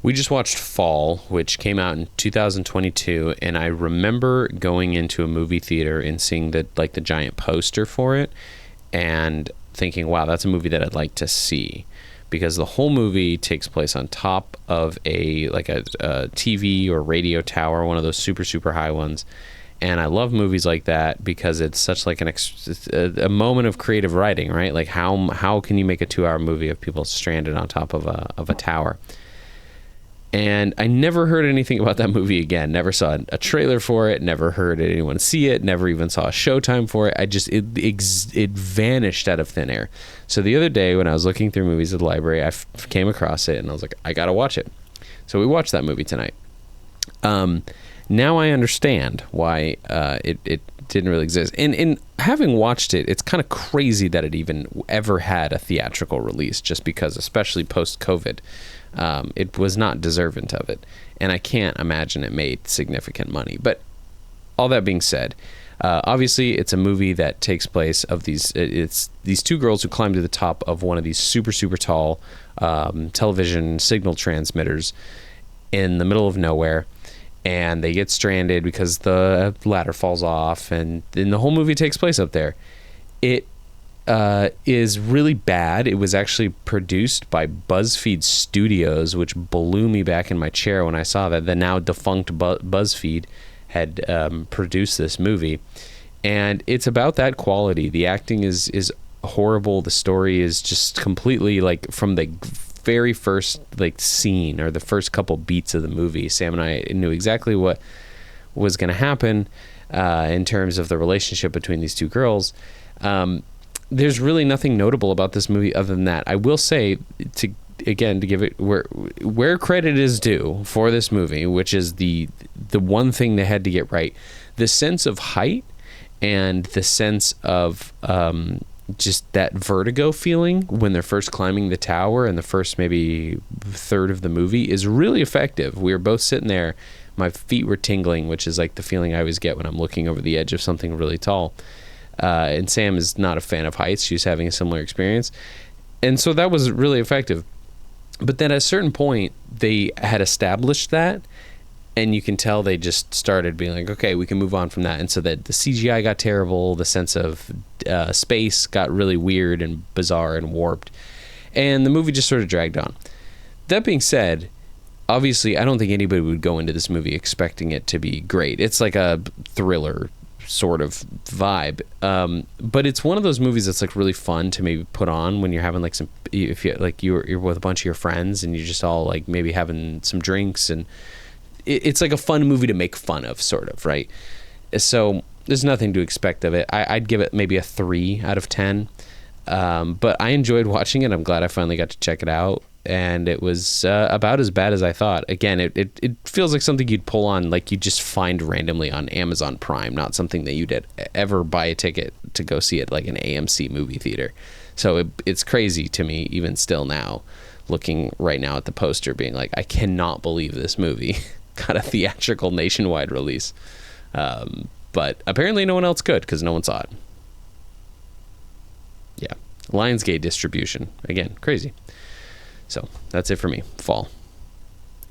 We just watched Fall, which came out in 2022, and I remember going into a movie theater and seeing the giant poster for it and thinking, wow, that's a movie that I'd like to see, because the whole movie takes place on top of a TV or radio tower, one of those super, super high ones. And I love movies like that because it's such like a moment of creative writing, right? Like how can you make a 2-hour movie of people stranded on top of a tower? And I never heard anything about that movie again. Never saw a trailer for it. Never heard anyone see it. Never even saw a showtime for it. It vanished out of thin air. So the other day when I was looking through movies at the library, I came across it and I was like, I gotta watch it. So we watched that movie tonight. Now I understand why it didn't really exist. And having watched it, it's kind of crazy that it even ever had a theatrical release, just because, especially post-COVID, it was not deserving of it. And I can't imagine it made significant money. But all that being said, obviously it's a movie that takes place of these 2 girls who climb to the top of one of these super, super tall television signal transmitters in the middle of nowhere. And they get stranded because the ladder falls off, and then the whole movie takes place up there. It is really bad. It was actually produced by BuzzFeed Studios, which blew me back in my chair when I saw that. The now defunct BuzzFeed had produced this movie, and it's about that quality. The acting is horrible. The story is just completely, like, from the very first scene or the first couple beats of the movie, Sam and I knew exactly what was going to happen in terms of the relationship between these 2 girls. There's really nothing notable about this movie other than that. I will say, to give it where credit is due for this movie, which is the one thing they had to get right, the sense of height and the sense of just that vertigo feeling when they're first climbing the tower in the first maybe third of the movie is really effective. We were both sitting there, my feet were tingling, which is like the feeling I always get when I'm looking over the edge of something really tall. And Sam is not a fan of heights. She's having a similar experience. And so that was really effective. But then at a certain point, they had established that, and you can tell they just started being like, okay, we can move on from that. And so that the CGI got terrible. The sense of space got really weird and bizarre and warped. And the movie just sort of dragged on. That being said, obviously, I don't think anybody would go into this movie expecting it to be great. It's like a thriller sort of vibe. But it's one of those movies that's like really fun to maybe put on when you're having like you're with a bunch of your friends and you're just all like maybe having some drinks, and it's like a fun movie to make fun of, sort of, right? So there's nothing to expect of it. I'd give it maybe a 3 out of 10. But I enjoyed watching it. I'm glad I finally got to check it out. And it was about as bad as I thought. Again, it feels like something you'd pull on, like you just find randomly on Amazon Prime, not something that you'd ever buy a ticket to go see at like an AMC movie theater. So it's crazy to me, even still now, looking right now at the poster, being like, I cannot believe this movie got a theatrical nationwide release. But apparently no one else could, because no one saw it. Yeah. Lionsgate distribution. Again, crazy. So that's it for me. Fall.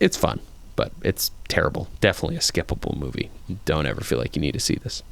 It's fun, but it's terrible. Definitely a skippable movie. Don't ever feel like you need to see this.